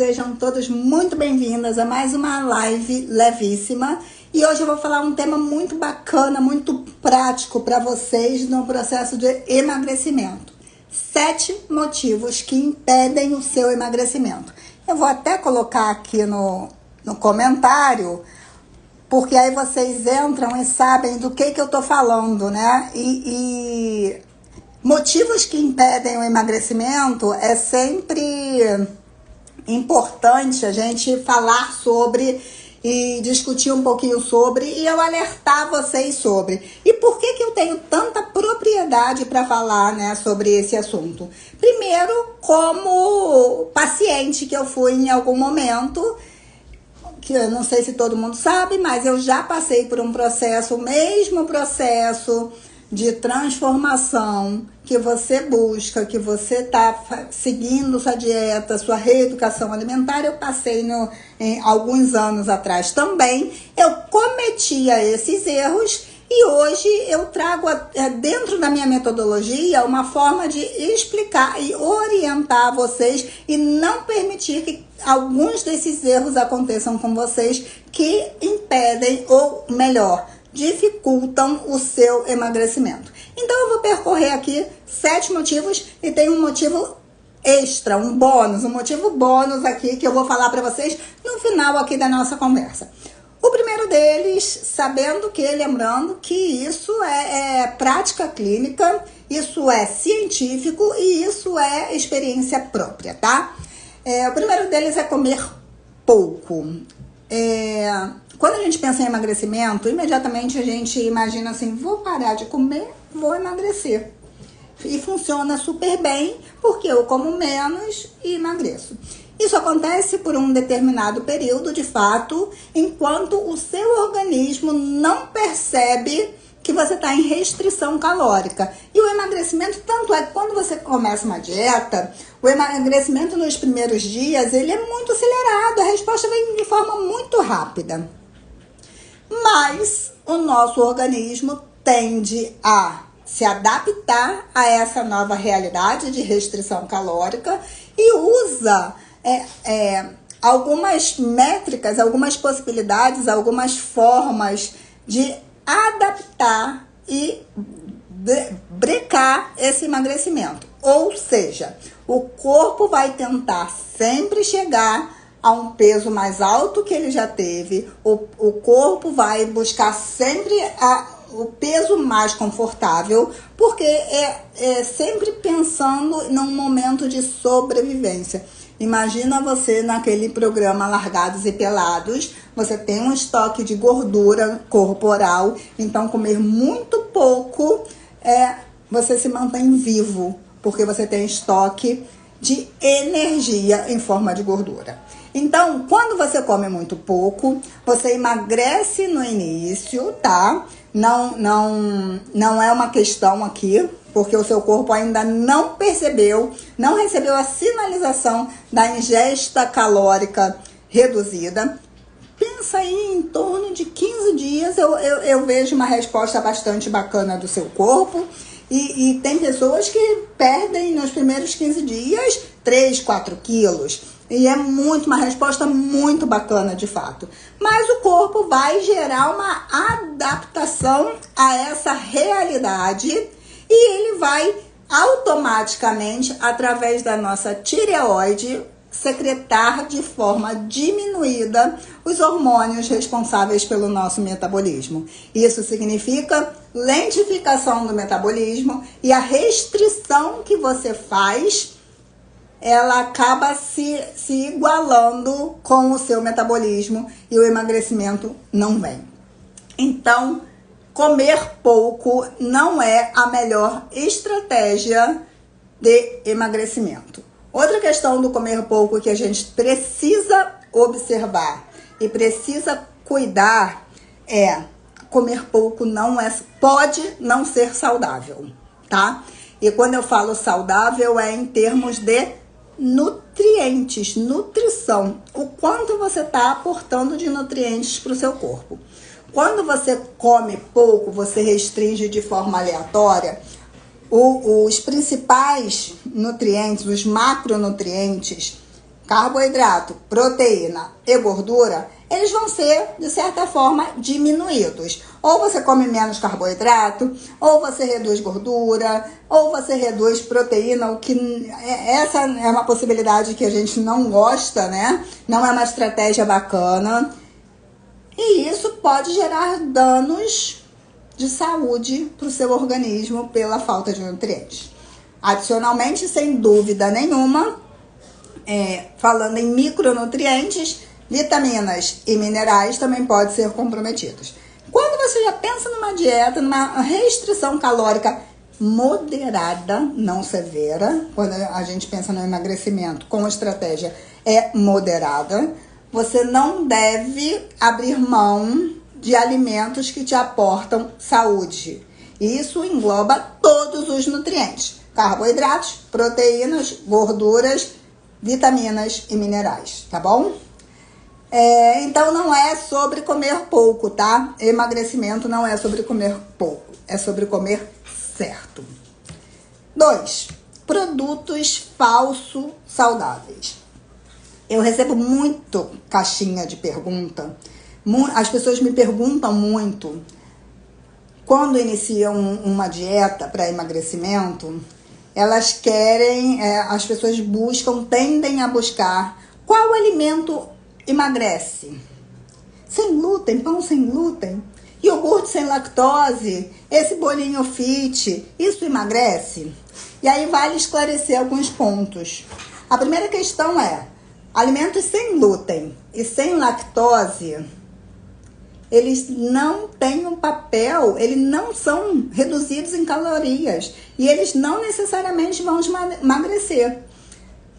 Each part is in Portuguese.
Sejam todas muito bem-vindas a mais uma live levíssima. E hoje eu vou falar um tema muito bacana, muito prático para vocês no processo de emagrecimento. 7 motivos que impedem o seu emagrecimento. Eu vou até colocar aqui no comentário, porque aí vocês entram e sabem do que eu tô falando, né? E motivos que impedem o emagrecimento é sempre importante a gente falar sobre e discutir um pouquinho sobre e eu alertar vocês sobre. E por que eu tenho tanta propriedade para falar, né, sobre esse assunto? Primeiro, como paciente que eu fui em algum momento, que eu não sei se todo mundo sabe, mas eu já passei por um processo, o mesmo processo de transformação que você busca, que você está seguindo sua dieta, sua reeducação alimentar. Eu passei em alguns anos atrás também. Eu cometia esses erros e hoje eu trago dentro da minha metodologia uma forma de explicar e orientar vocês e não permitir que alguns desses erros aconteçam com vocês que impedem, ou melhor, dificultam o seu emagrecimento. Então eu vou percorrer aqui 7 motivos e tem um motivo extra, um bônus, um motivo bônus aqui que eu vou falar para vocês no final aqui da nossa conversa. O primeiro deles, lembrando que isso é prática clínica, isso é científico e isso é experiência própria, tá? O primeiro deles é comer pouco. Quando a gente pensa em emagrecimento, imediatamente a gente imagina assim, vou parar de comer, vou emagrecer. E funciona super bem, porque eu como menos e emagreço. Isso acontece por um determinado período, de fato, enquanto o seu organismo não percebe que você está em restrição calórica. E o emagrecimento, tanto é que quando você começa uma dieta, o emagrecimento nos primeiros dias, ele é muito acelerado, a resposta vem de forma muito rápida. Mas o nosso organismo tende a se adaptar a essa nova realidade de restrição calórica e usa algumas métricas, algumas possibilidades, algumas formas de adaptar e brecar esse emagrecimento. Ou seja, o corpo vai tentar sempre chegar a um peso mais alto que ele já teve, o corpo vai buscar sempre o peso mais confortável, porque é sempre pensando num momento de sobrevivência. Imagina você naquele programa Largados e Pelados, você tem um estoque de gordura corporal, então comer muito pouco, você se mantém vivo, porque você tem estoque de energia em forma de gordura. Então, quando você come muito pouco, você emagrece no início, tá? Não é uma questão aqui, porque o seu corpo ainda não percebeu, não recebeu a sinalização da ingesta calórica reduzida. Pensa aí, em torno de 15 dias, eu vejo uma resposta bastante bacana do seu corpo. E tem pessoas que perdem nos primeiros 15 dias 3, 4 quilos. E é uma resposta muito bacana, de fato. Mas o corpo vai gerar uma adaptação a essa realidade e ele vai automaticamente, através da nossa tireoide, secretar de forma diminuída os hormônios responsáveis pelo nosso metabolismo. Isso significa lentificação do metabolismo e a restrição que você faz, ela acaba se igualando com o seu metabolismo e o emagrecimento não vem. Então, comer pouco não é a melhor estratégia de emagrecimento. Outra questão do comer pouco que a gente precisa observar e precisa cuidar é comer pouco pode não ser saudável, tá? E quando eu falo saudável é em termos de nutrientes, nutrição. O quanto você está aportando de nutrientes para o seu corpo. Quando você come pouco, você restringe de forma aleatória, os principais nutrientes, os macronutrientes, carboidrato, proteína e gordura, eles vão ser, de certa forma, diminuídos. Ou você come menos carboidrato, ou você reduz gordura, ou você reduz proteína, o que essa é uma possibilidade que a gente não gosta, né? Não é uma estratégia bacana. E isso pode gerar danos de saúde para o seu organismo pela falta de nutrientes. Adicionalmente, sem dúvida nenhuma, falando em micronutrientes, vitaminas e minerais também podem ser comprometidos. Quando você já pensa numa dieta, numa restrição calórica moderada, não severa, quando a gente pensa no emagrecimento com estratégia moderada, você não deve abrir mão de alimentos que te aportam saúde. Isso engloba todos os nutrientes: carboidratos, proteínas, gorduras, vitaminas e minerais, tá bom? Então não é sobre comer pouco, tá? Emagrecimento não é sobre comer pouco, é sobre comer certo. 2. Produtos falso saudáveis. Eu recebo muito caixinha de pergunta. As pessoas me perguntam muito quando iniciam uma dieta para emagrecimento. Elas querem, as pessoas tendem a buscar qual alimento emagrece. Sem glúten, pão sem glúten, iogurte sem lactose, esse bolinho fit, isso emagrece? E aí vale esclarecer alguns pontos. A primeira questão é: alimentos sem glúten e sem lactose, eles não têm um papel, eles não são reduzidos em calorias e eles não necessariamente vão emagrecer.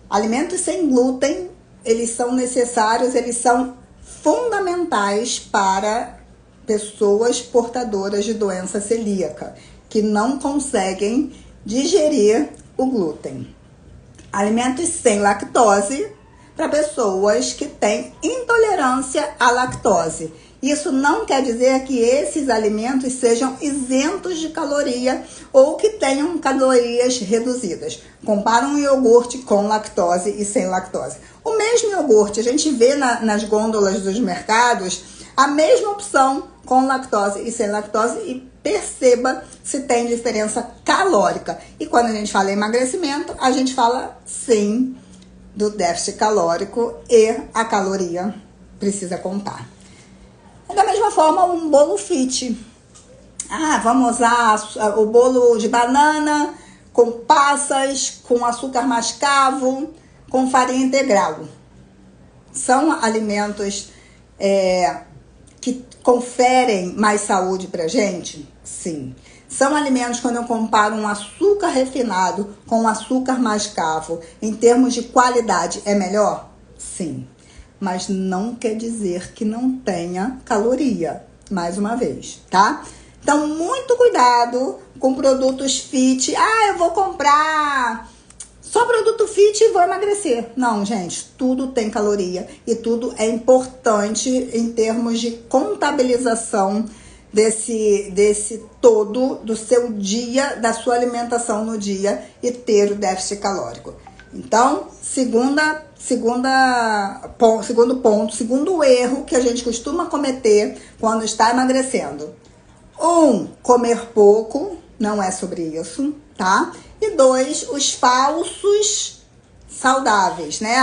Alimentos sem glúten, eles são necessários, eles são fundamentais para pessoas portadoras de doença celíaca, que não conseguem digerir o glúten. Alimentos sem lactose, para pessoas que têm intolerância à lactose. Isso não quer dizer que esses alimentos sejam isentos de caloria ou que tenham calorias reduzidas. Compara um iogurte com lactose e sem lactose. O mesmo iogurte, a gente vê nas gôndolas dos mercados a mesma opção com lactose e sem lactose e perceba se tem diferença calórica. E quando a gente fala em emagrecimento, a gente fala sim do déficit calórico e a caloria precisa contar. Da mesma forma, um bolo fit. Vamos usar o bolo de banana com passas, com açúcar mascavo, com farinha integral. São alimentos que conferem mais saúde pra gente? Sim. São alimentos, quando eu comparo um açúcar refinado com um açúcar mascavo, em termos de qualidade, é melhor? Sim. Mas não quer dizer que não tenha caloria, mais uma vez, tá? Então, muito cuidado com produtos fit. Eu vou comprar só produto fit e vou emagrecer. Não, gente, tudo tem caloria e tudo é importante em termos de contabilização desse todo do seu dia, da sua alimentação no dia e ter o déficit calórico. Então, segundo erro que a gente costuma cometer quando está emagrecendo. 1, comer pouco, não é sobre isso, tá? E 2, os falsos saudáveis, né?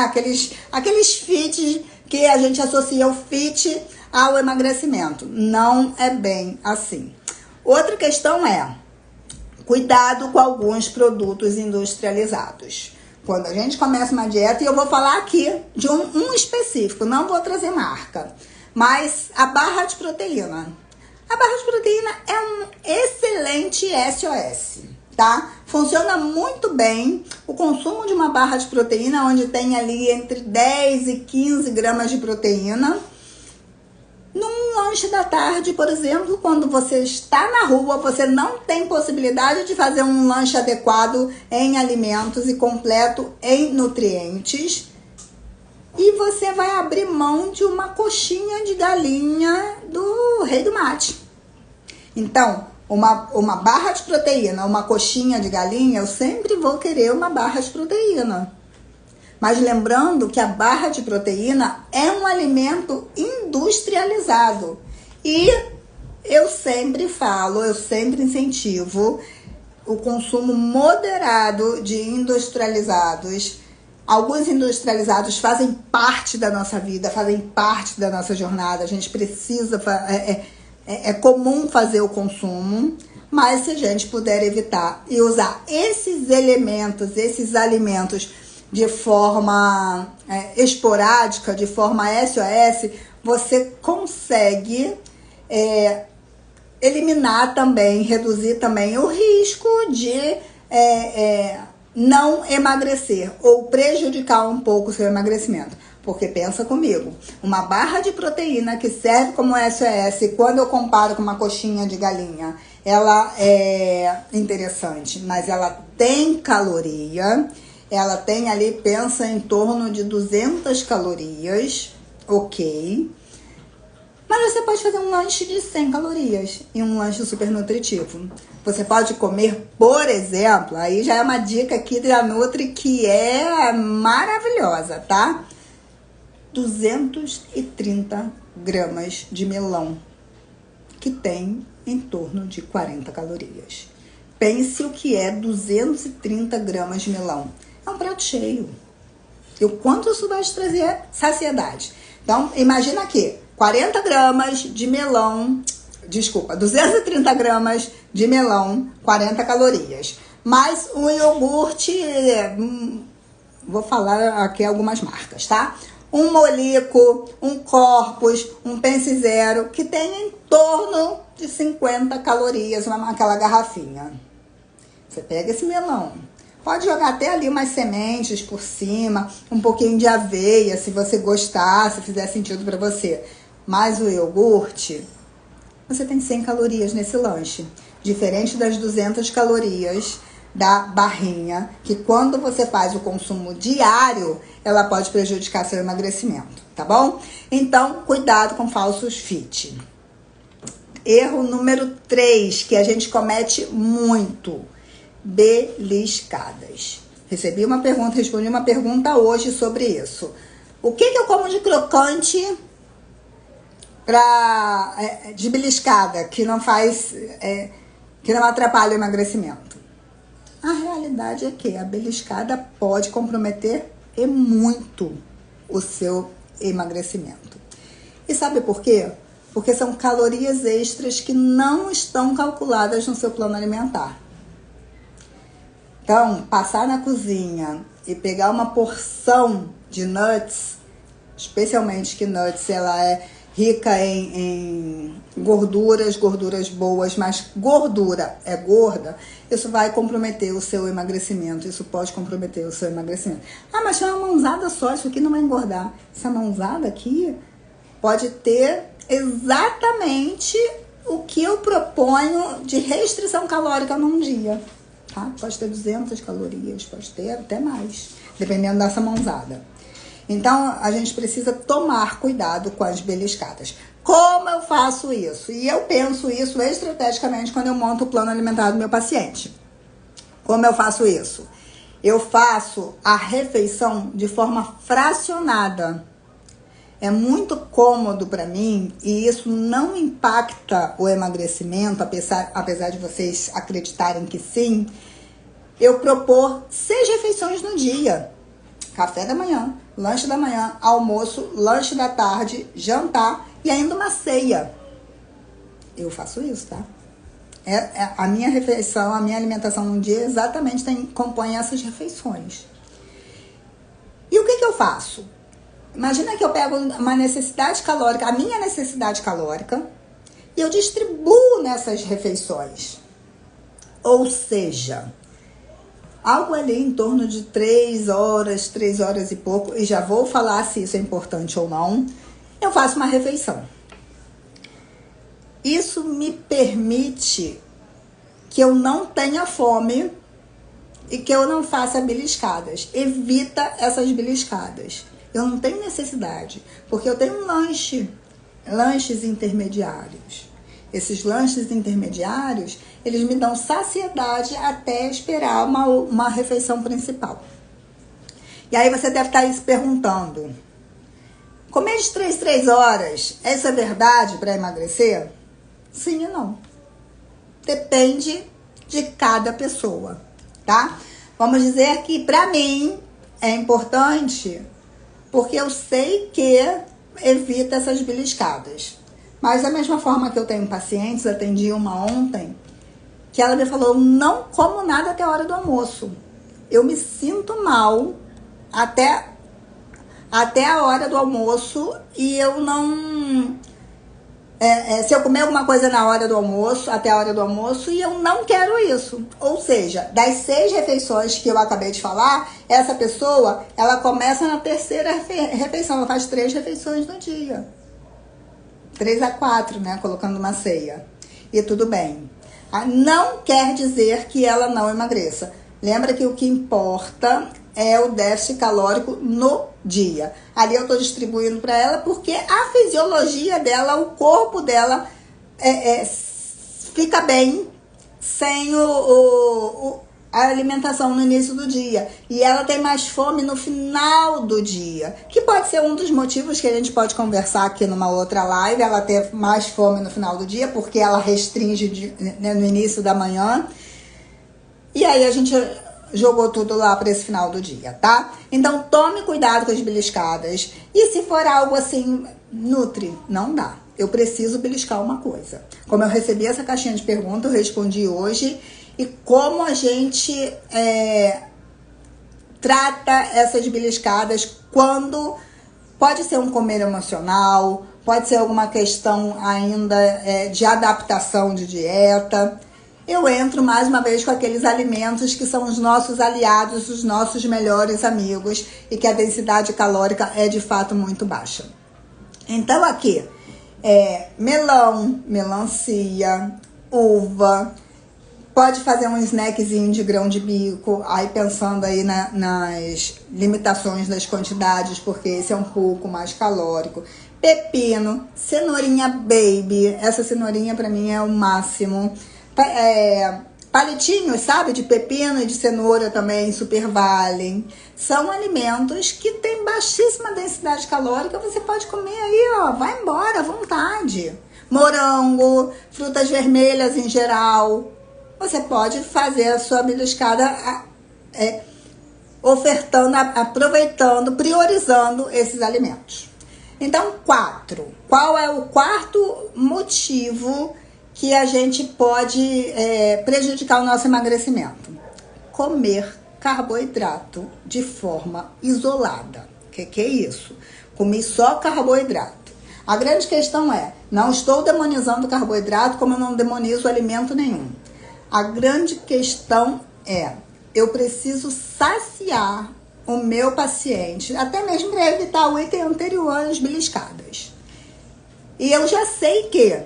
Aqueles fit que a gente associa o fit ao emagrecimento. Não é bem assim. Outra questão é: cuidado com alguns produtos industrializados. Quando a gente começa uma dieta, e eu vou falar aqui de um específico, não vou trazer marca, mas a barra de proteína. A barra de proteína é um excelente SOS, tá? Funciona muito bem o consumo de uma barra de proteína, onde tem ali entre 10 e 15 gramas de proteína. Num lanche da tarde, por exemplo, quando você está na rua, você não tem possibilidade de fazer um lanche adequado em alimentos e completo em nutrientes, e você vai abrir mão de uma coxinha de galinha do Rei do Mate. Então, uma barra de proteína, uma coxinha de galinha, eu sempre vou querer uma barra de proteína. Mas lembrando que a barra de proteína é um alimento industrializado. E eu sempre falo, eu sempre incentivo o consumo moderado de industrializados. Alguns industrializados fazem parte da nossa vida, fazem parte da nossa jornada. A gente precisa, é comum fazer o consumo, mas se a gente puder evitar e usar esses elementos, esses alimentos de forma esporádica, de forma SOS, você consegue eliminar também, reduzir também o risco de não emagrecer ou prejudicar um pouco o seu emagrecimento. Porque pensa comigo, uma barra de proteína que serve como SOS, quando eu comparo com uma coxinha de galinha, ela é interessante, mas ela tem caloria, ela tem ali, pensa em torno de 200 calorias, ok? Mas você pode fazer um lanche de 100 calorias e um lanche super nutritivo. Você pode comer, por exemplo, aí já é uma dica aqui da Nutri que é maravilhosa, tá? 230 gramas de melão, que tem em torno de 40 calorias. Pense o que é 230 gramas de melão. É um prato cheio. E o quanto isso vai te trazer saciedade. Então, imagina aqui, 40 gramas de melão, 230 gramas de melão, 40 calorias. Mais um iogurte, vou falar aqui algumas marcas, tá? Um Molico, um Corpus, um Pense Zero, que tem em torno de 50 calorias, aquela garrafinha. Você pega esse melão, pode jogar até ali umas sementes por cima, um pouquinho de aveia, se você gostar, se fizer sentido para você. Mas o iogurte, você tem 100 calorias nesse lanche, diferente das 200 calorias da barrinha, que quando você faz o consumo diário, ela pode prejudicar seu emagrecimento, tá bom? Então, cuidado com falsos fit. Erro número 3, que a gente comete muito: beliscadas. Recebi uma pergunta, respondi uma pergunta hoje sobre isso. O que eu como de crocante de beliscada, que não faz, que não atrapalha o emagrecimento? A realidade é que a beliscada pode comprometer e muito o seu emagrecimento. E sabe por quê? Porque são calorias extras que não estão calculadas no seu plano alimentar. Então, passar na cozinha e pegar uma porção de nuts, especialmente que nuts ela é rica em gorduras boas, mas gordura é gorda, isso vai comprometer o seu emagrecimento, isso pode comprometer o seu emagrecimento. Ah, mas é uma mãozada só, isso aqui não vai engordar. Essa mãozada aqui pode ter exatamente o que eu proponho de restrição calórica num dia, tá? Pode ter 200 calorias, pode ter até mais, dependendo dessa mãozada. Então, a gente precisa tomar cuidado com as beliscadas. Como eu faço isso? E eu penso isso estrategicamente quando eu monto o plano alimentar do meu paciente. Como eu faço isso? Eu faço a refeição de forma fracionada. É muito cômodo para mim e isso não impacta o emagrecimento, apesar de vocês acreditarem que sim. Eu propor 6 refeições no dia. Café da manhã, lanche da manhã, almoço, lanche da tarde, jantar e ainda uma ceia. Eu faço isso, tá? A minha refeição, a minha alimentação no dia exatamente compõe essas refeições. E o que eu faço? Imagina que eu pego uma necessidade calórica, a minha necessidade calórica, e eu distribuo nessas refeições. Ou seja, algo ali em torno de 3 horas e pouco, e já vou falar se isso é importante ou não, eu faço uma refeição. Isso me permite que eu não tenha fome e que eu não faça beliscadas. Evita essas beliscadas. Eu não tenho necessidade, porque eu tenho lanches intermediários. Esses lanches intermediários, eles me dão saciedade até esperar uma refeição principal. E aí você deve estar aí se perguntando, comer de 3 horas, isso é verdade para emagrecer? Sim e não. Depende de cada pessoa, tá? Vamos dizer que para mim é importante porque eu sei que evita essas beliscadas. Mas da mesma forma que eu tenho pacientes, atendi uma ontem, que ela me falou, não como nada até a hora do almoço. Eu me sinto mal até a hora do almoço e eu não... se eu comer alguma coisa na hora do almoço, até a hora do almoço, e eu não quero isso. Ou seja, das 6 refeições que eu acabei de falar, essa pessoa, ela começa na 3ª refeição, ela faz 3 refeições no dia. 3 a 4, né, colocando uma ceia. E tudo bem. Não quer dizer que ela não emagreça. Lembra que o que importa é o déficit calórico no dia. Ali eu estou distribuindo para ela porque a fisiologia dela, o corpo dela fica bem sem a alimentação no início do dia. E ela tem mais fome no final do dia, que pode ser um dos motivos que a gente pode conversar aqui numa outra live, ela ter mais fome no final do dia, porque ela restringe no início da manhã. E aí a gente jogou tudo lá para esse final do dia, tá? Então tome cuidado com as beliscadas. E se for algo assim, nutri, não dá. Eu preciso beliscar uma coisa. Como eu recebi essa caixinha de perguntas, eu respondi hoje. E como a gente trata essas beliscadas quando pode ser um comer emocional, pode ser alguma questão ainda de adaptação de dieta. Eu entro mais uma vez com aqueles alimentos que são os nossos aliados, os nossos melhores amigos e que a densidade calórica é de fato muito baixa. Então aqui, melão, melancia, uva, pode fazer um snackzinho de grão de bico, aí pensando aí nas limitações das quantidades, porque esse é um pouco mais calórico. Pepino, cenourinha baby, essa cenourinha pra mim é o máximo. Palitinhos, sabe, de pepino e de cenoura também super valem. São alimentos que têm baixíssima densidade calórica, você pode comer aí, ó, vai embora à vontade. Morango, frutas vermelhas em geral. Você pode fazer a sua beliscada ofertando, aproveitando, priorizando esses alimentos. Então, 4. Qual é o quarto motivo que a gente pode prejudicar o nosso emagrecimento? Comer carboidrato de forma isolada. O que é isso? Comer só carboidrato. A grande questão não estou demonizando o carboidrato como eu não demonizo alimento nenhum. A grande questão eu preciso saciar o meu paciente, até mesmo para evitar o item anterior às beliscadas. E eu já sei que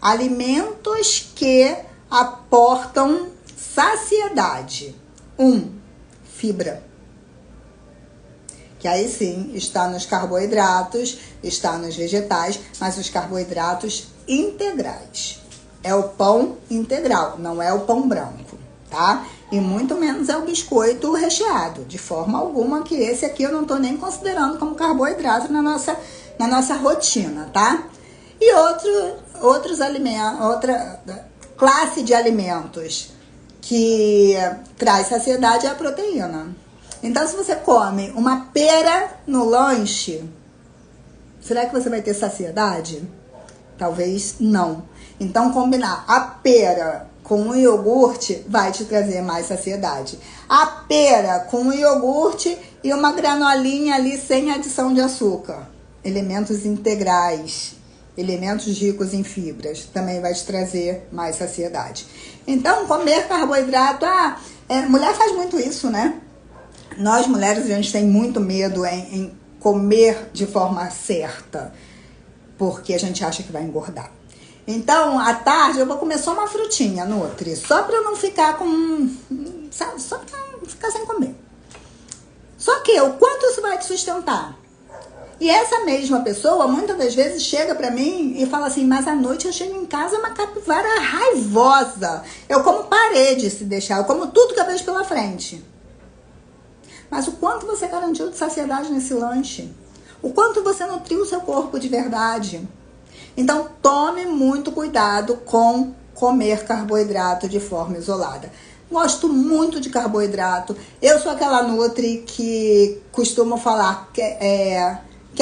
alimentos que aportam saciedade. 1. Fibra. Que aí sim está nos carboidratos, está nos vegetais, mas os carboidratos integrais. É o pão integral, não é o pão branco, tá? E muito menos é o biscoito recheado. De forma alguma que esse aqui eu não tô nem considerando como carboidrato na nossa rotina, tá? E outros alimentos, outra classe de alimentos que traz saciedade é a proteína. Então, se você come uma pera no lanche, será que você vai ter saciedade? Talvez não. Então, combinar a pera com o iogurte vai te trazer mais saciedade. A pera com o iogurte e uma granolinha ali sem adição de açúcar. Elementos integrais, elementos ricos em fibras, também vai te trazer mais saciedade. Então, comer carboidrato, mulher faz muito isso, né? Nós mulheres, a gente tem muito medo em comer de forma certa, porque a gente acha que vai engordar. Então, à tarde, eu vou comer só uma frutinha nutri, só pra não ficar só pra não ficar sem comer. Só que o quanto isso vai te sustentar? E essa mesma pessoa, muitas das vezes, chega pra mim e fala assim, mas à noite eu chego em casa uma capivara raivosa. Eu como parede se deixar, eu como tudo que eu vejo pela frente. mas o quanto você garantiu de saciedade nesse lanche? O quanto você nutriu o seu corpo de verdade? Então, tome muito cuidado com comer carboidrato de forma isolada. Gosto muito de carboidrato. Eu sou aquela nutri que costumo falar que é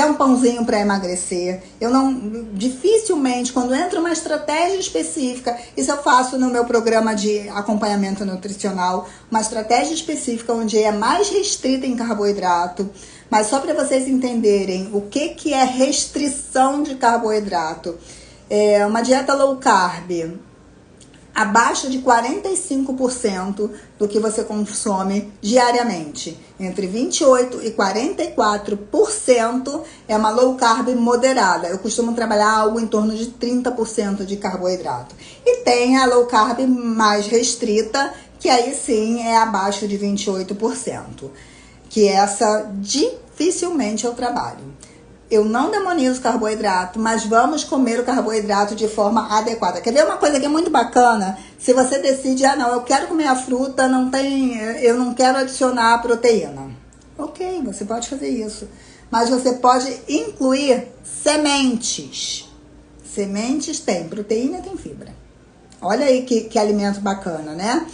um pãozinho para emagrecer. Eu não, dificilmente, quando entra uma estratégia específica, isso eu faço no meu programa de acompanhamento nutricional, uma estratégia específica onde é mais restrita em carboidrato, mas só para vocês entenderem o que é restrição de carboidrato. É uma dieta low carb, abaixo de 45% do que você consome diariamente. Entre 28% e 44% é uma low carb moderada. Eu costumo trabalhar algo em torno de 30% de carboidrato. E tem a low carb mais restrita, que aí sim é abaixo de 28%. Que essa dificilmente eu trabalho. Eu não demonizo carboidrato, mas vamos comer o carboidrato de forma adequada. Quer ver uma coisa que é muito bacana? Se você decide, não, eu quero comer a fruta, eu não quero adicionar proteína. Ok, você pode fazer isso. Mas você pode incluir sementes. Sementes tem proteína e tem fibra. Olha aí que alimento bacana, né?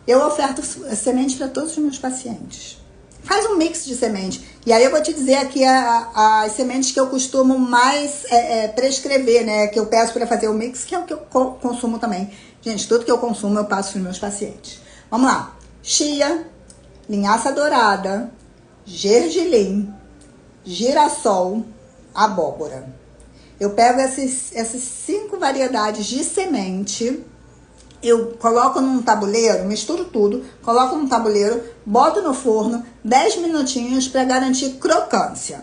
Eu oferto sementes para todos os meus pacientes. Faz um mix de semente. E aí eu vou te dizer aqui as sementes que eu costumo mais prescrever, né? Que eu peço para fazer o mix, que é o que eu consumo também. Gente, tudo que eu consumo eu passo para os meus pacientes. Vamos lá. Chia, linhaça dourada, gergelim, girassol, abóbora. Eu pego essas 5 variedades de semente. Eu coloco num tabuleiro, misturo tudo, coloco num tabuleiro, boto no forno 10 minutinhos para garantir crocância.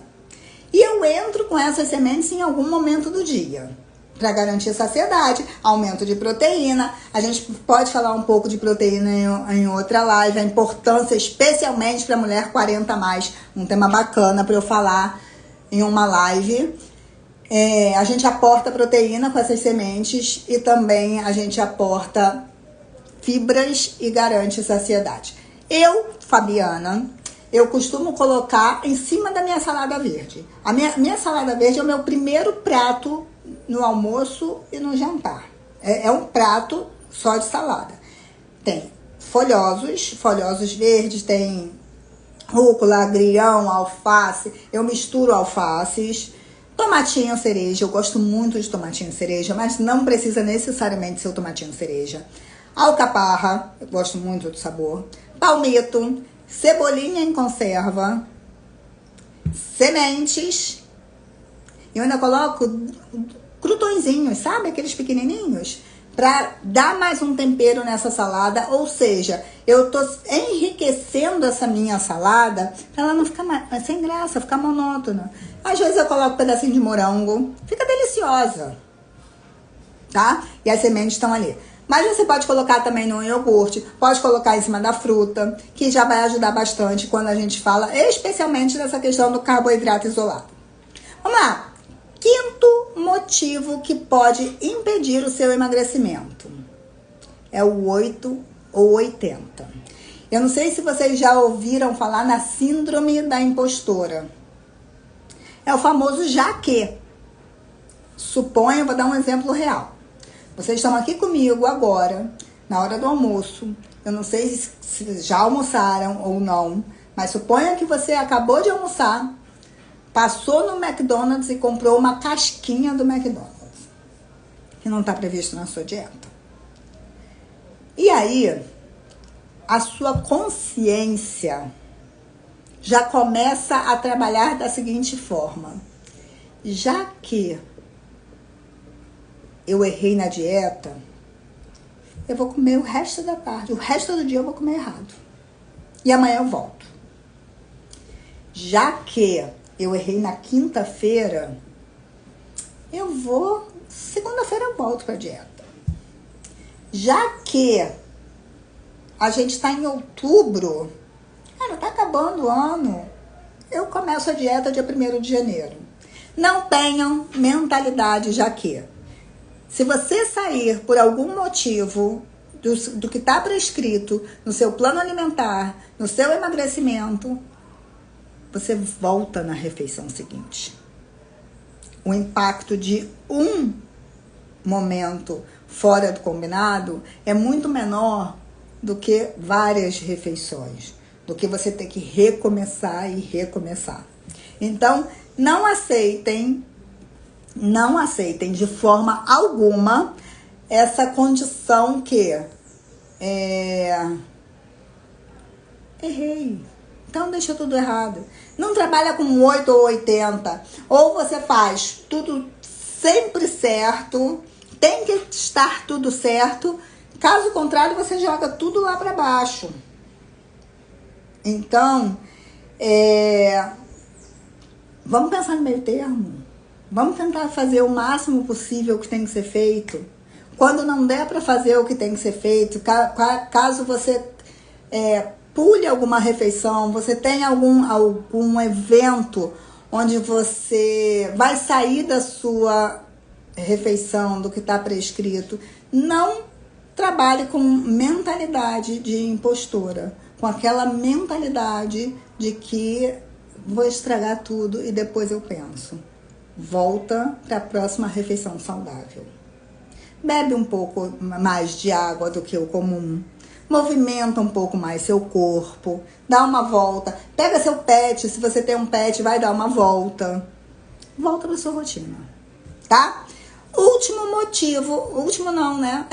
E eu entro com essas sementes em algum momento do dia, para garantir saciedade, aumento de proteína. A gente pode falar um pouco de proteína em outra live, a importância especialmente para mulher 40 a mais, um tema bacana para eu falar em uma live. A gente aporta proteína com essas sementes e também a gente aporta fibras e garante saciedade. Eu, Fabiana, eu costumo colocar em cima da minha salada verde. A minha salada verde é o meu primeiro prato no almoço e no jantar. É um prato só de salada. Tem folhosos verdes, tem rúcula, agrião, alface. Eu misturo alfaces. Tomatinho cereja, eu gosto muito de tomatinho cereja, mas não precisa necessariamente ser o tomatinho cereja. Alcaparra, eu gosto muito do sabor. Palmito, cebolinha em conserva, sementes. Eu ainda coloco crutõezinhos, sabe? Aqueles pequenininhos. Para dar mais um tempero nessa salada, ou seja, eu tô enriquecendo essa minha salada para ela não ficar sem graça, ficar monótona. Às vezes eu coloco um pedacinho de morango, fica deliciosa, tá? E as sementes estão ali. Mas você pode colocar também no iogurte, pode colocar em cima da fruta, que já vai ajudar bastante quando a gente fala, especialmente nessa questão do carboidrato isolado. Vamos lá. Quinto motivo que pode impedir o seu emagrecimento é o 8 ou 80. Eu não sei se vocês já ouviram falar na síndrome da impostora. É o famoso já que. Suponho, vou dar um exemplo real. Vocês estão aqui comigo agora, na hora do almoço. Eu não sei se já almoçaram ou não, mas suponha que você acabou de almoçar, passou no McDonald's e comprou uma casquinha do McDonald's, que não está previsto na sua dieta. E aí, a sua consciência já começa a trabalhar da seguinte forma: já que eu errei na dieta, eu vou comer o resto da tarde, o resto do dia eu vou comer errado. E amanhã eu volto. Já que eu errei na quinta-feira, segunda-feira eu volto para a dieta. Já que a gente está em outubro, cara, tá acabando o ano, eu começo a dieta dia 1º de janeiro. Não tenham mentalidade já que. Se você sair por algum motivo do que está prescrito no seu plano alimentar, no seu emagrecimento, você volta na refeição seguinte. O impacto de um momento fora do combinado é muito menor do que várias refeições, do que você ter que recomeçar e recomeçar. Então, não aceitem de forma alguma essa condição que errei, então deixa tudo errado. Não trabalha com 8 ou 80, ou você faz tudo sempre certo, tem que estar tudo certo, caso contrário você joga tudo lá para baixo. Então, vamos pensar no meio termo. Vamos tentar fazer o máximo possível que tem que ser feito. Quando não der para fazer o que tem que ser feito, caso você pule alguma refeição, você tem algum evento onde você vai sair da sua refeição, do que está prescrito, não trabalhe com mentalidade de impostora, com aquela mentalidade de que vou estragar tudo e depois eu penso. Volta para a próxima refeição saudável. Bebe um pouco mais de água do que o comum. Movimenta um pouco mais seu corpo. Dá uma volta. Pega seu pet. Se você tem um pet, vai dar uma volta. Volta para sua rotina. Tá? Último motivo. Último não, né?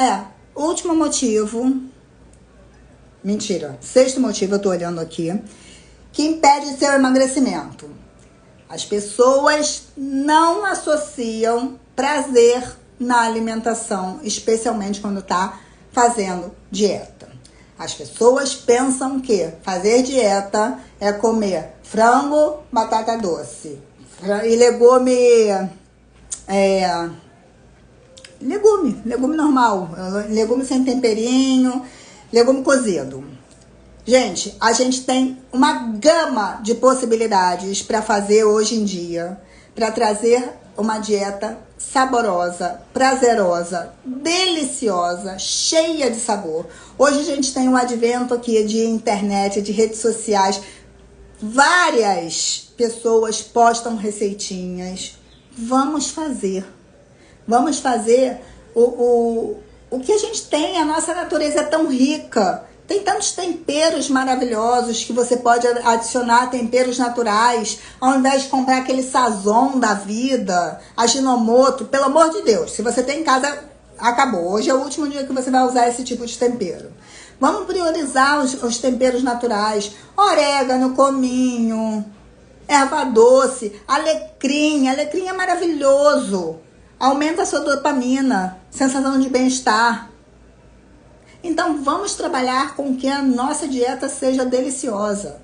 Último motivo. Mentira. Sexto motivo, eu tô olhando aqui. Que impede seu emagrecimento. As pessoas não associam prazer na alimentação, especialmente quando tá fazendo dieta. As pessoas pensam que fazer dieta é comer frango, batata doce e legume normal, legume sem temperinho, legume cozido. Gente, a gente tem uma gama de possibilidades para fazer hoje em dia, para trazer uma dieta saborosa, prazerosa, deliciosa, cheia de sabor. Hoje a gente tem um advento aqui de internet, de redes sociais. Várias pessoas postam receitinhas. Vamos fazer o que a gente tem. A nossa natureza é tão rica. Tem tantos temperos maravilhosos que você pode adicionar, temperos naturais, ao invés de comprar aquele sazon da vida, Ajinomoto. Pelo amor de Deus, se você tem em casa, acabou. Hoje é o último dia que você vai usar esse tipo de tempero. Vamos priorizar os temperos naturais. Orégano, cominho, erva doce, alecrim. Alecrim é maravilhoso. Aumenta a sua dopamina, sensação de bem-estar. Então, vamos trabalhar com que a nossa dieta seja deliciosa.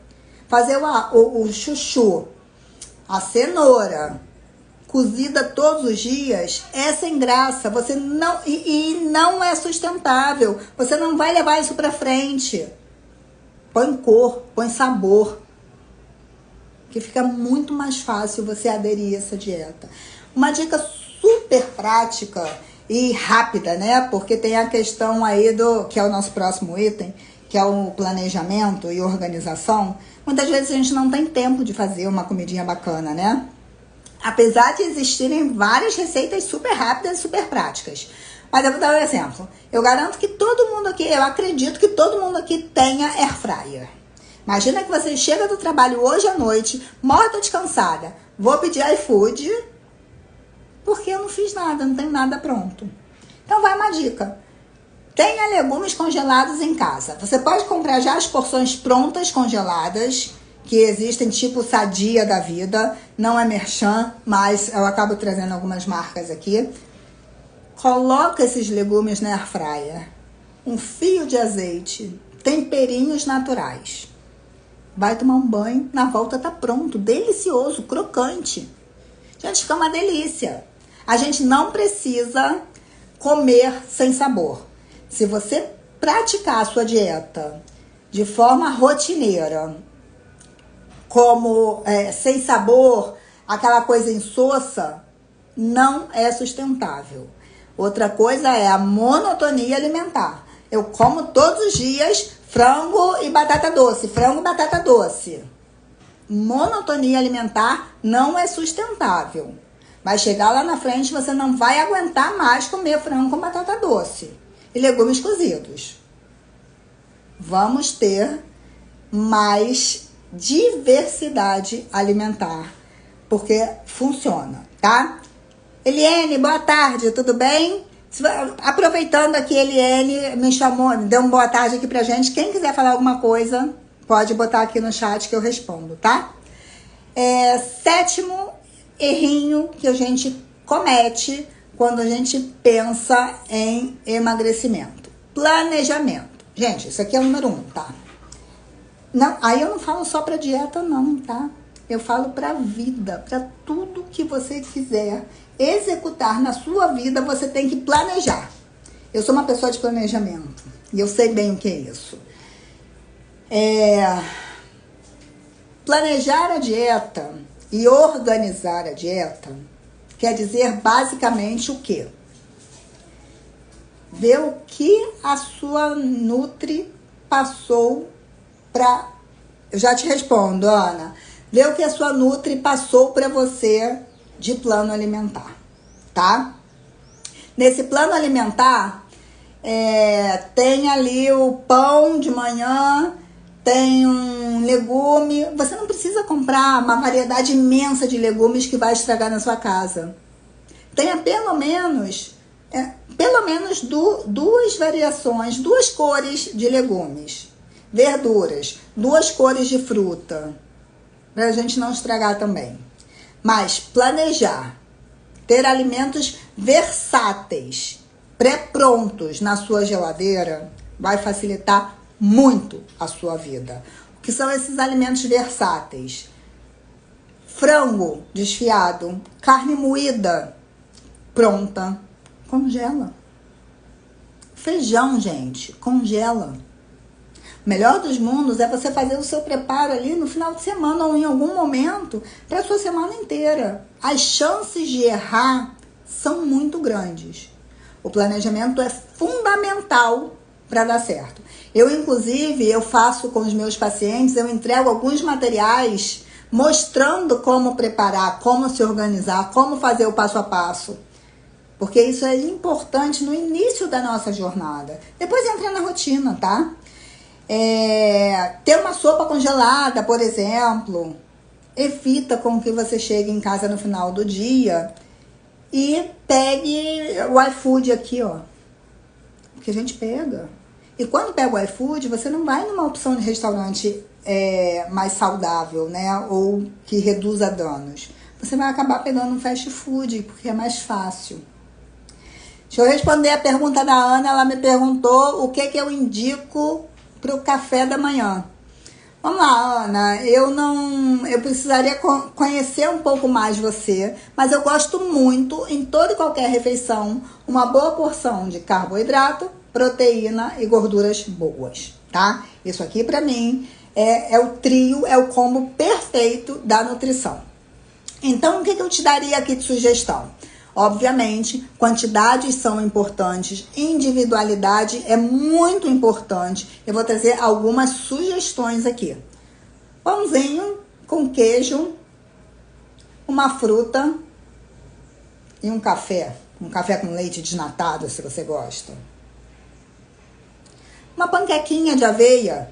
Fazer o chuchu, a cenoura, cozida todos os dias, é sem graça. Você não, e não é sustentável. Você não vai levar isso para frente. Põe cor, põe sabor. Que fica muito mais fácil você aderir a essa dieta. Uma dica super prática e rápida, né? Porque tem a questão aí que é o nosso próximo item, que é o planejamento e organização. Muitas vezes a gente não tem tempo de fazer uma comidinha bacana, né? Apesar de existirem várias receitas super rápidas e super práticas. Mas eu vou dar um exemplo. Eu garanto que todo mundo aqui, eu acredito que todo mundo aqui tenha air fryer. Imagina que você chega do trabalho hoje à noite, morta de cansada. Vou pedir iFood, porque eu não fiz nada, não tenho nada pronto. Então vai uma dica. Tenha legumes congelados em casa. Você pode comprar já as porções prontas congeladas, que existem, tipo Sadia da vida. Não é merchan, mas eu acabo trazendo algumas marcas aqui. Coloca esses legumes na air fryer. Um fio de azeite. Temperinhos naturais. Vai tomar um banho, na volta tá pronto. Delicioso, crocante. Gente, fica uma delícia. A gente não precisa comer sem sabor. Se você praticar a sua dieta de forma rotineira, como sem sabor, aquela coisa insossa, não é sustentável. Outra coisa é a monotonia alimentar. Eu como todos os dias frango e batata doce, frango e batata doce. Monotonia alimentar não é sustentável. Vai chegar lá na frente, você não vai aguentar mais comer frango com batata doce e legumes cozidos. Vamos ter mais diversidade alimentar, porque funciona, tá? Eliane, boa tarde, tudo bem? Aproveitando aqui, Eliane me chamou, deu uma boa tarde aqui pra gente. Quem quiser falar alguma coisa, pode botar aqui no chat que eu respondo, tá? Sétimo errinho que a gente comete quando a gente pensa em emagrecimento: planejamento. Gente, isso aqui é o número 1, tá? Não, aí eu não falo só pra dieta não, tá? Eu falo pra vida, pra tudo que você quiser executar na sua vida, você tem que planejar. Eu sou uma pessoa de planejamento e eu sei bem o que é isso. Planejar a dieta e organizar a dieta quer dizer basicamente o quê? Ver o que a sua Nutri passou para... Eu já te respondo, Ana. Ver o que a sua Nutri passou para você de plano alimentar, tá? Nesse plano alimentar, tem ali o pão de manhã, tem um legume. Você não precisa comprar uma variedade imensa de legumes que vai estragar na sua casa. Tenha pelo menos duas variações, 2 cores de legumes, verduras, 2 cores de fruta, para a gente não estragar também. Mas planejar, ter alimentos versáteis, pré-prontos na sua geladeira, vai facilitar muito a sua vida. O que são esses alimentos versáteis? Frango desfiado, carne moída, pronta, congela. Feijão, gente, congela. O melhor dos mundos é você fazer o seu preparo ali no final de semana ou em algum momento para a sua semana inteira. As chances de errar são muito grandes. O planejamento é fundamental para dar certo. Inclusive, eu faço com os meus pacientes, eu entrego alguns materiais mostrando como preparar, como se organizar, como fazer o passo a passo. Porque isso é importante no início da nossa jornada. Depois entra na rotina, tá? Ter uma sopa congelada, por exemplo, evita com que você chegue em casa no final do dia e pegue o iFood aqui, ó. Que a gente pega. E quando pega o iFood, você não vai numa opção de restaurante mais saudável, né? Ou que reduza danos. Você vai acabar pegando um fast food, porque é mais fácil. Deixa eu responder a pergunta da Ana. Ela me perguntou o que eu indico para o café da manhã. Vamos lá, Ana. Eu precisaria conhecer um pouco mais você, mas eu gosto muito, em toda e qualquer refeição, uma boa porção de carboidrato, proteína e gorduras boas, tá? Isso aqui, para mim, é o trio, é o combo perfeito da nutrição. Então, o que eu te daria aqui de sugestão? Obviamente, quantidades são importantes, individualidade é muito importante. Eu vou trazer algumas sugestões aqui. Pãozinho com queijo, uma fruta e um café com leite desnatado, se você gosta. Uma panquequinha de aveia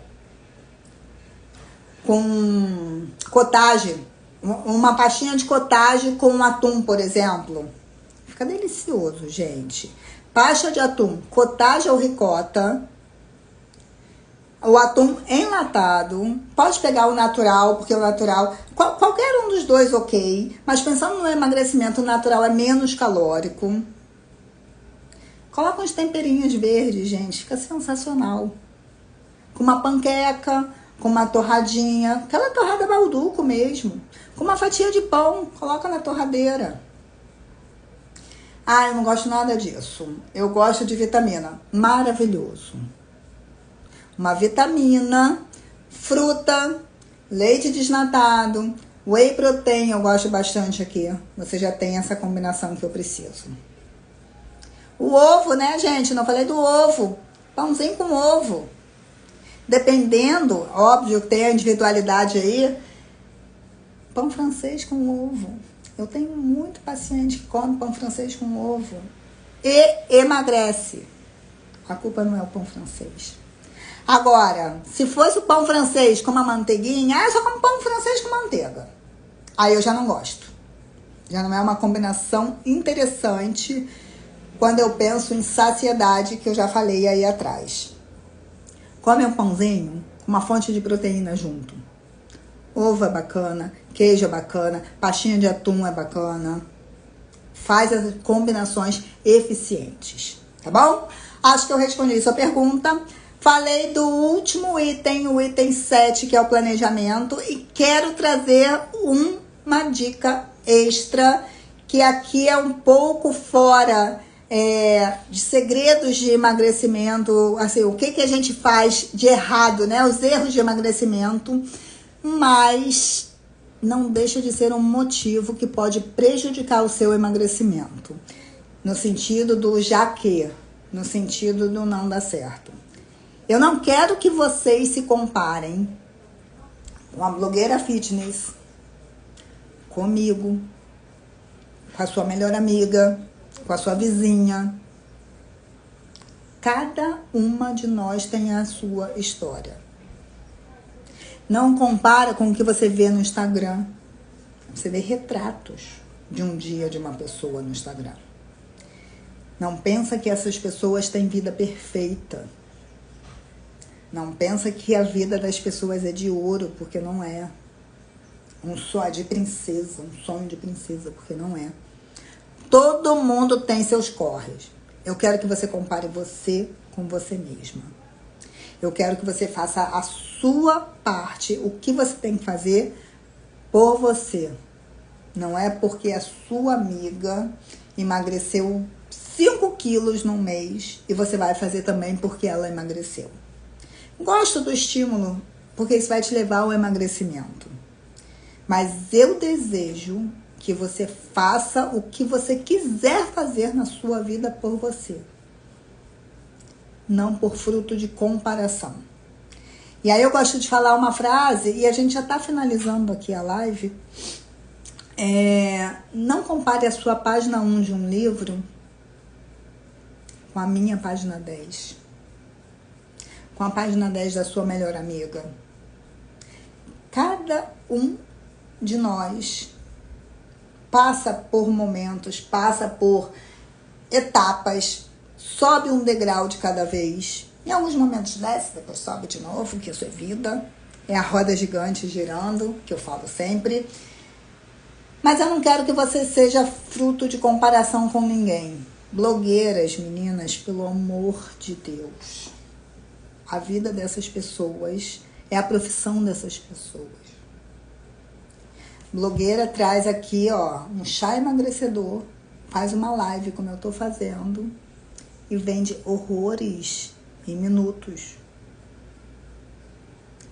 com cottage, uma pastinha de cottage com atum, por exemplo. Fica delicioso, gente. Pasta de atum, cottage ou ricota. O atum enlatado. Pode pegar o natural, porque o natural... Qualquer um dos dois, ok. Mas pensando no emagrecimento, o natural é menos calórico. Coloca uns temperinhos verdes, gente. Fica sensacional. Com uma panqueca, com uma torradinha. Aquela torrada balduco mesmo. Com uma fatia de pão. Coloca na torradeira. Eu não gosto nada disso. Eu gosto de vitamina. Maravilhoso. Uma vitamina, fruta, leite desnatado, whey protein, eu gosto bastante aqui. Você já tem essa combinação que eu preciso. O ovo, né, gente? Não falei do ovo. Pãozinho com ovo. Dependendo, óbvio que tem a individualidade aí, pão francês com ovo. Eu tenho muito paciente que come pão francês com ovo e emagrece. A culpa não é o pão francês. Agora, se fosse o pão francês com uma manteiguinha, eu só como pão francês com manteiga. Aí eu já não gosto. Já não é uma combinação interessante quando eu penso em saciedade, que eu já falei aí atrás. Come um pãozinho com uma fonte de proteína junto. Ovo é bacana, queijo é bacana, pastinha de atum é bacana. Faz as combinações eficientes, tá bom? Acho que eu respondi sua pergunta. Falei do último item, o item 7, que é o planejamento. E quero trazer uma dica extra, que aqui é um pouco fora de segredos de emagrecimento, assim, o que a gente faz de errado, né? Os erros de emagrecimento, mas não deixa de ser um motivo que pode prejudicar o seu emagrecimento, no sentido do já que, no sentido do não dar certo. Eu não quero que vocês se comparem com a blogueira fitness, comigo, com a sua melhor amiga, com a sua vizinha. Cada uma de nós tem a sua história. Não compara com o que você vê no Instagram. Você vê retratos de um dia de uma pessoa no Instagram. Não pensa que essas pessoas têm vida perfeita. Não pensa que a vida das pessoas é de ouro, porque não é. Um sonho de princesa, um sonho de princesa, porque não é. Todo mundo tem seus corres. Eu quero que você compare você com você mesma. Eu quero que você faça a sua parte, o que você tem que fazer por você. Não é porque a sua amiga emagreceu 5 quilos num mês e você vai fazer também porque ela emagreceu. Gosto do estímulo, porque isso vai te levar ao emagrecimento. Mas eu desejo que você faça o que você quiser fazer na sua vida por você. Não por fruto de comparação. E aí eu gosto de falar uma frase, e a gente já está finalizando aqui a live. Não compare a sua página 1 de um livro com a minha página 10. Com a página 10 da sua melhor amiga. Cada um de nós passa por momentos, passa por etapas, sobe um degrau de cada vez. Em alguns momentos desce, depois sobe de novo, que isso é vida. É a roda gigante girando, que eu falo sempre. Mas eu não quero que você seja fruto de comparação com ninguém. Blogueiras, meninas, pelo amor de Deus. A vida dessas pessoas é a profissão dessas pessoas. Blogueira traz aqui, ó, um chá emagrecedor, faz uma live como eu tô fazendo e vende horrores em minutos.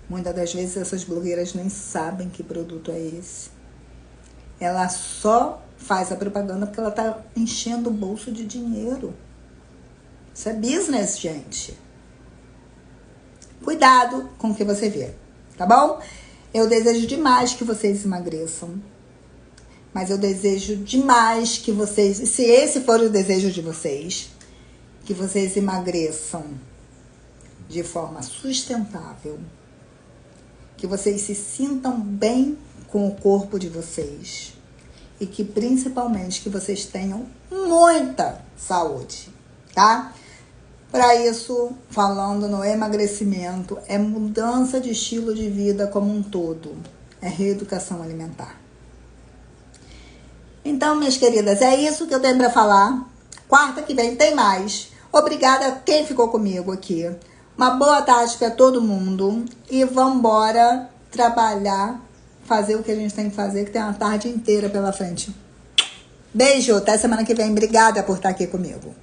Muitas das vezes essas blogueiras nem sabem que produto é esse. Ela só faz a propaganda porque ela tá enchendo o bolso de dinheiro. Isso é business, gente. Cuidado com o que você vê, tá bom? Eu desejo demais que vocês emagreçam. Mas eu desejo demais que vocês, se esse for o desejo de vocês, que vocês emagreçam de forma sustentável. Que vocês se sintam bem com o corpo de vocês. E que principalmente que vocês tenham muita saúde, tá? Para isso, falando no emagrecimento, é mudança de estilo de vida como um todo. É reeducação alimentar. Então, minhas queridas, é isso que eu tenho para falar. Quarta que vem tem mais. Obrigada a quem ficou comigo aqui. Uma boa tarde para todo mundo. E vamos embora trabalhar, fazer o que a gente tem que fazer, que tem uma tarde inteira pela frente. Beijo, até semana que vem. Obrigada por estar aqui comigo.